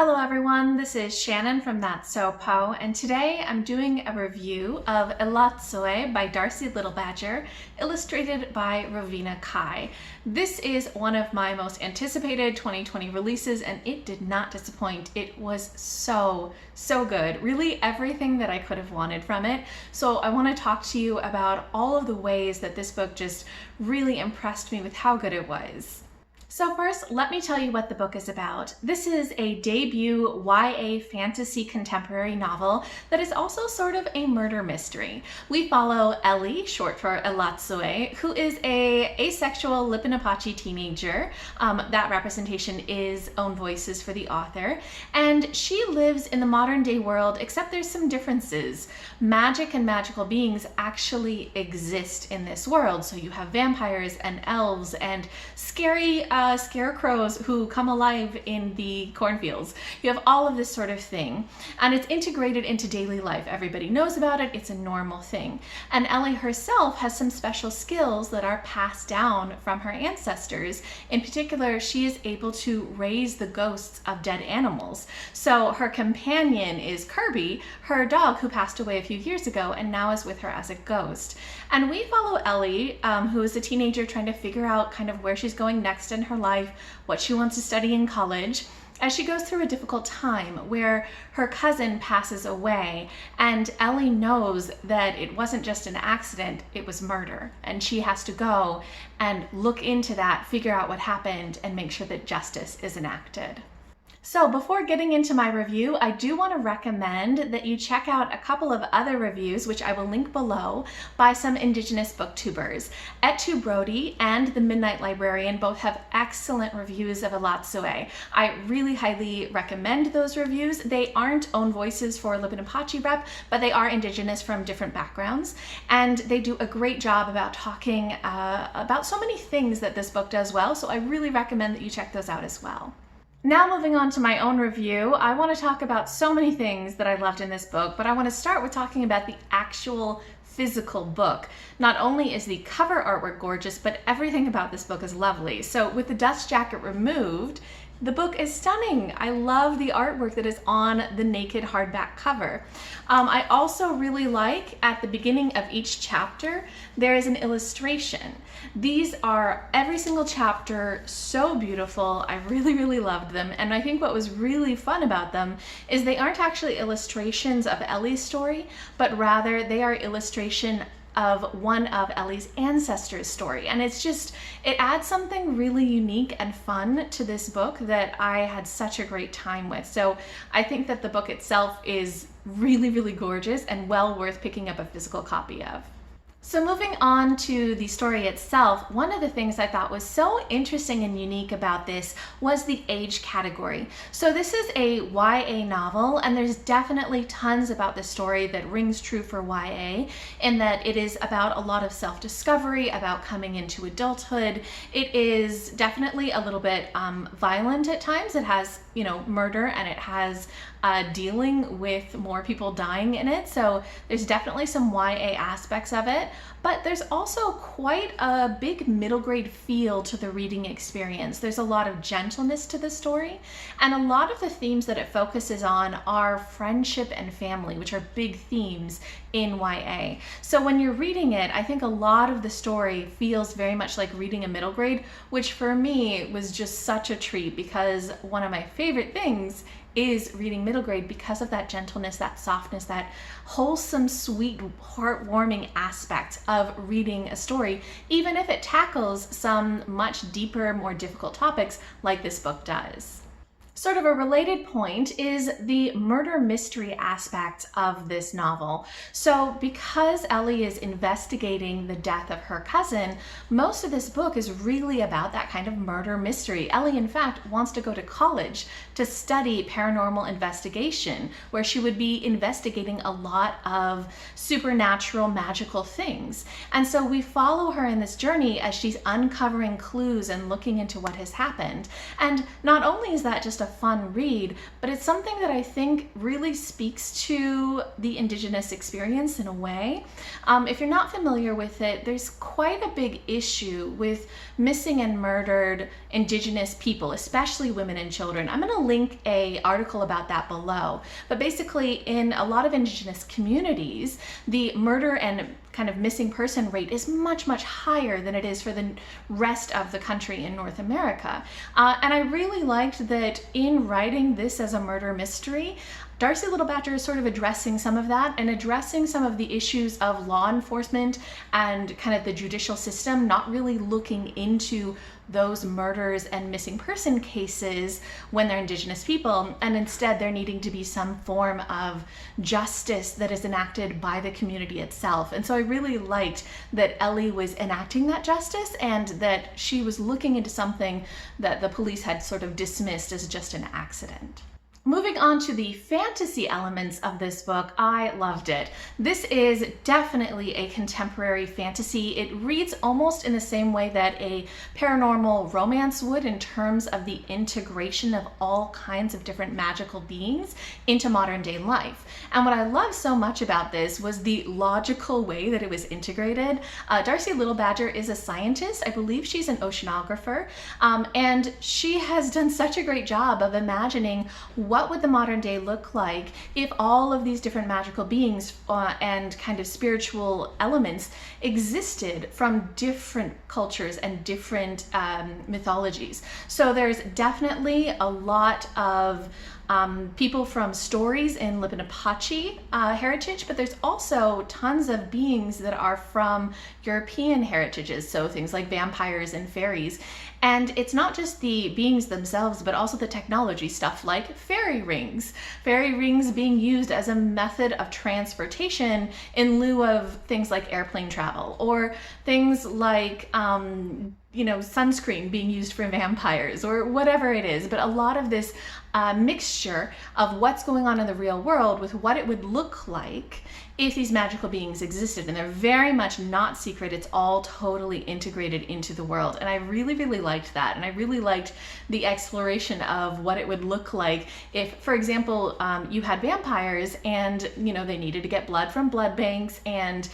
Hello everyone, this is Shannon from That's So Po, and today I'm doing a review of Elatsoe by Darcie Little Badger, illustrated by Ravina Kai. This is one of my most anticipated 2020 releases, and it did not disappoint. It was so good. Really everything that I could have wanted from it. So I want to talk to you about all of the ways that this book just really impressed me with how good it was. So first, let me tell you what the book is about. This is a debut YA fantasy contemporary novel that is also sort of a murder mystery. We follow Ellie, short for Elatsoe, who is a asexual Lippinapachi teenager. That representation is own voices for the author. And she lives in the modern day world, except there's some differences. Magic and magical beings actually exist in this world. So you have vampires and elves and scary scarecrows who come alive in the cornfields. You have all of this sort of thing, and it's integrated into daily life. Everybody knows about it. It's a normal thing. And Ellie herself has some special skills that are passed down from her ancestors. In particular, she is able to raise the ghosts of dead animals. So her companion is Kirby, her dog who passed away a few years ago and now is with her as a ghost. And we follow Ellie, who is a teenager trying to figure out kind of where she's going next in her life, what she wants to study in college, as she goes through a difficult time where her cousin passes away, and Ellie knows that it wasn't just an accident, it was murder, and she has to go and look into that, figure out what happened, and make sure that justice is enacted. So before getting into my review, I do want to recommend that you check out a couple of other reviews, which I will link below, by some Indigenous booktubers. Brody and the Midnight Librarian both have excellent reviews of Elatsoe. I really highly recommend those reviews. They aren't own voices for Lippinapachi rep, but they are Indigenous from different backgrounds, and they do a great job about talking about so many things that this book does well, so I really recommend that you check those out as well. Now moving on to my own review, I want to talk about so many things that I loved in this book, but I want to start with talking about the actual physical book. Not only is the cover artwork gorgeous, but everything about this book is lovely. So with the dust jacket removed, the book is stunning. I love the artwork that is on the naked hardback cover. I also really like at the beginning of each chapter, there is an illustration. These are every single chapter so beautiful. I really loved them. And I think what was really fun about them is they aren't actually illustrations of Ellie's story, but rather they are illustration of one of Ellie's ancestors' story. And it adds something really unique and fun to this book that I had such a great time with. So I think that the book itself is really gorgeous and well worth picking up a physical copy of. So moving on to the story itself, one of the things I thought was so interesting and unique about this was the age category. So this is a YA novel, and there's definitely tons about the story that rings true for YA, in that it is about a lot of self-discovery, about coming into adulthood. It is definitely a little bit violent at times. It has, murder, and it has dealing with more people dying in it. So there's definitely some YA aspects of it, but there's also quite a big middle grade feel to the reading experience. There's a lot of gentleness to the story, and a lot of the themes that it focuses on are friendship and family, which are big themes in YA. So when you're reading it, I think a lot of the story feels very much like reading a middle grade, which for me was just such a treat, because one of my favorite things is reading middle grade because of that gentleness, that softness, that wholesome, sweet, heartwarming aspect of reading a story, even if it tackles some much deeper, more difficult topics like this book does. Sort of a related point is the murder mystery aspect of this novel. So because Ellie is investigating the death of her cousin, most of this book is really about that kind of murder mystery. Ellie, in fact, wants to go to college to study paranormal investigation, where she would be investigating a lot of supernatural, magical things. And so we follow her in this journey as she's uncovering clues and looking into what has happened. And not only is that just a fun read, but it's something that I think really speaks to the Indigenous experience in a way. If you're not familiar with it, there's quite a big issue with missing and murdered Indigenous people, especially women and children. I'm going to link an article about that below. But basically, in a lot of Indigenous communities, the murder and kind of missing person rate is much, much higher than it is for the rest of the country in North America. And I really liked that in writing this as a murder mystery, Darcie Little Badger is sort of addressing some of that and addressing some of the issues of law enforcement and kind of the judicial system not really looking into those murders and missing person cases when they're Indigenous people, and instead there needing to be some form of justice that is enacted by the community itself. And so I really liked that Ellie was enacting that justice and that she was looking into something that the police had sort of dismissed as just an accident. Moving on to the fantasy elements of this book, I loved it. This is definitely a contemporary fantasy. It reads almost in the same way that a paranormal romance would in terms of the integration of all kinds of different magical beings into modern day life. And what I love so much about this was the logical way that it was integrated. Darcie Little Badger is a scientist. I believe she's an oceanographer, and she has done such a great job of imagining what would the modern day look like if all of these different magical beings and kind of spiritual elements existed from different cultures and different mythologies. So there's definitely a lot of people from stories in Lippinapachi heritage, but there's also tons of beings that are from European heritages, so things like vampires and fairies. And it's not just the beings themselves, but also the technology stuff like fairy rings. Fairy rings being used as a method of transportation in lieu of things like airplane travel, or things like sunscreen being used for vampires, or whatever it is. But a lot of this mixture of what's going on in the real world with what it would look like if these magical beings existed. And they're very much not secret. It's all totally integrated into the world. And I really, really liked that. And I really liked the exploration of what it would look like if, for example, you had vampires and, they needed to get blood from blood banks, and,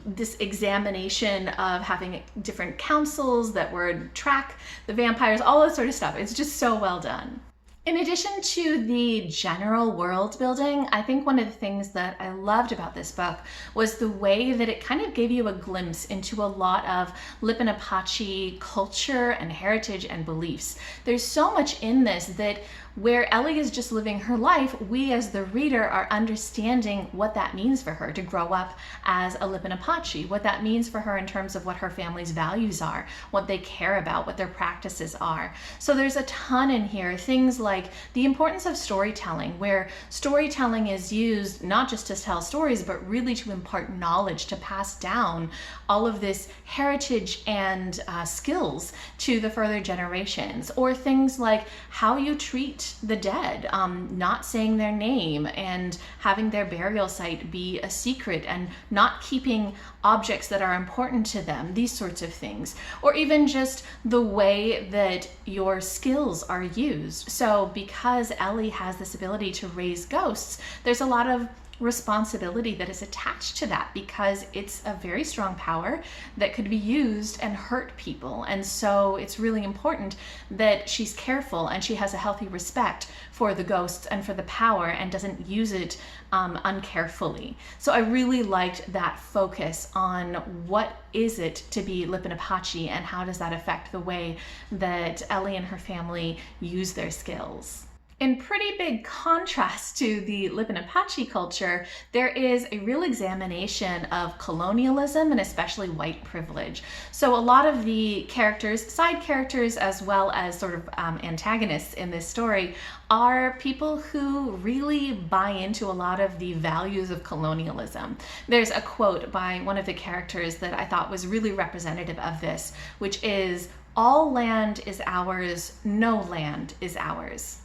this examination of having different councils that would track the vampires, all that sort of stuff. It's just so well done. In addition to the general world building, I think one of the things that I loved about this book was the way that it kind of gave you a glimpse into a lot of Lippinapachi culture and heritage and beliefs. There's so much in this that where Ellie is just living her life, we as the reader are understanding what that means for her to grow up as a Lippinapachi, what that means for her in terms of what her family's values are, what they care about, what their practices are. So there's a ton in here, things like the importance of storytelling, where storytelling is used not just to tell stories, but really to impart knowledge, to pass down all of this heritage and skills to the further generations. Or things like how you treat the dead, not saying their name and having their burial site be a secret and not keeping objects that are important to them, these sorts of things. Or even just the way that your skills are used. So because Ellie has this ability to raise ghosts, there's a lot of responsibility that is attached to that, because it's a very strong power that could be used and hurt people. And so it's really important that she's careful and she has a healthy respect for the ghosts and for the power and doesn't use it uncarefully. So I really liked that focus on what is it to be Lippinapachi and how does that affect the way that Ellie and her family use their skills. In pretty big contrast to the Lippinapachi culture, there is a real examination of colonialism and especially white privilege. So a lot of the characters, side characters as well as sort of antagonists in this story, are people who really buy into a lot of the values of colonialism. There's a quote by one of the characters that I thought was really representative of this, which is, "All land is ours, no land is ours."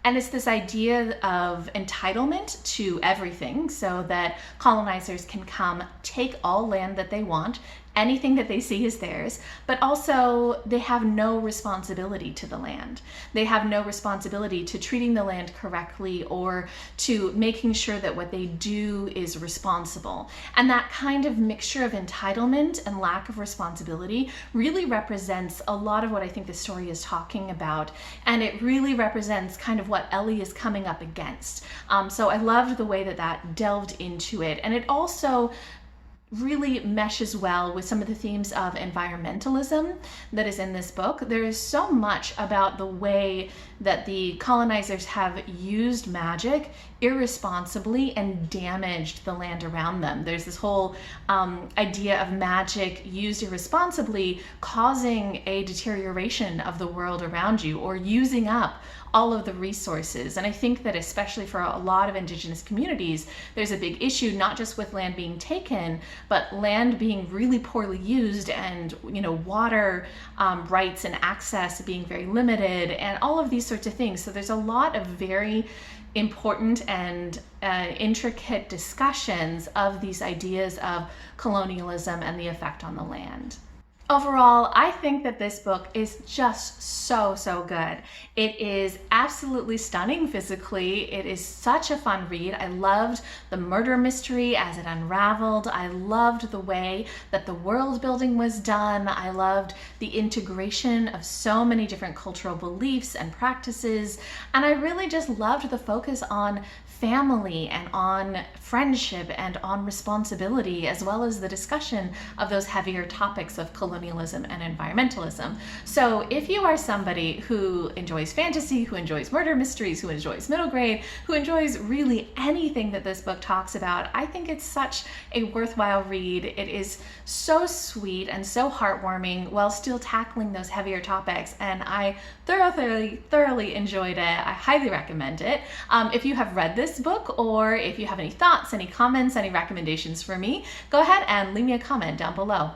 And it's this idea of entitlement to everything, so that colonizers can come, take all land that they want, anything that they see is theirs, but also they have no responsibility to the land. They have no responsibility to treating the land correctly or to making sure that what they do is responsible. And that kind of mixture of entitlement and lack of responsibility really represents a lot of what I think the story is talking about. And it really represents kind of what Ellie is coming up against. So I loved the way that that delved into it. And it also really meshes well with some of the themes of environmentalism that is in this book. There is so much about the way that the colonizers have used magic irresponsibly and damaged the land around them. There's this whole idea of magic used irresponsibly causing a deterioration of the world around you or using up all of the resources. And I think that especially for a lot of Indigenous communities, there's a big issue, not just with land being taken, but land being really poorly used and, you know, water rights and access being very limited and all of these sorts of things. So there's a lot of very important and intricate discussions of these ideas of colonialism and the effect on the land. Overall, I think that this book is just so good. It is absolutely stunning physically. It is such a fun read. I loved the murder mystery as it unraveled. I loved the way that the world building was done. I loved the integration of so many different cultural beliefs and practices. And I really just loved the focus on family and on friendship and on responsibility, as well as the discussion of those heavier topics of colonialism and environmentalism. So if you are somebody who enjoys fantasy, who enjoys murder mysteries, who enjoys middle grade, who enjoys really anything that this book talks about, I think it's such a worthwhile read. It is so sweet and so heartwarming while still tackling those heavier topics, and I thoroughly enjoyed it. I highly recommend it. If you have read this book, or if you have any thoughts, any comments, any recommendations for me, go ahead and leave me a comment down below.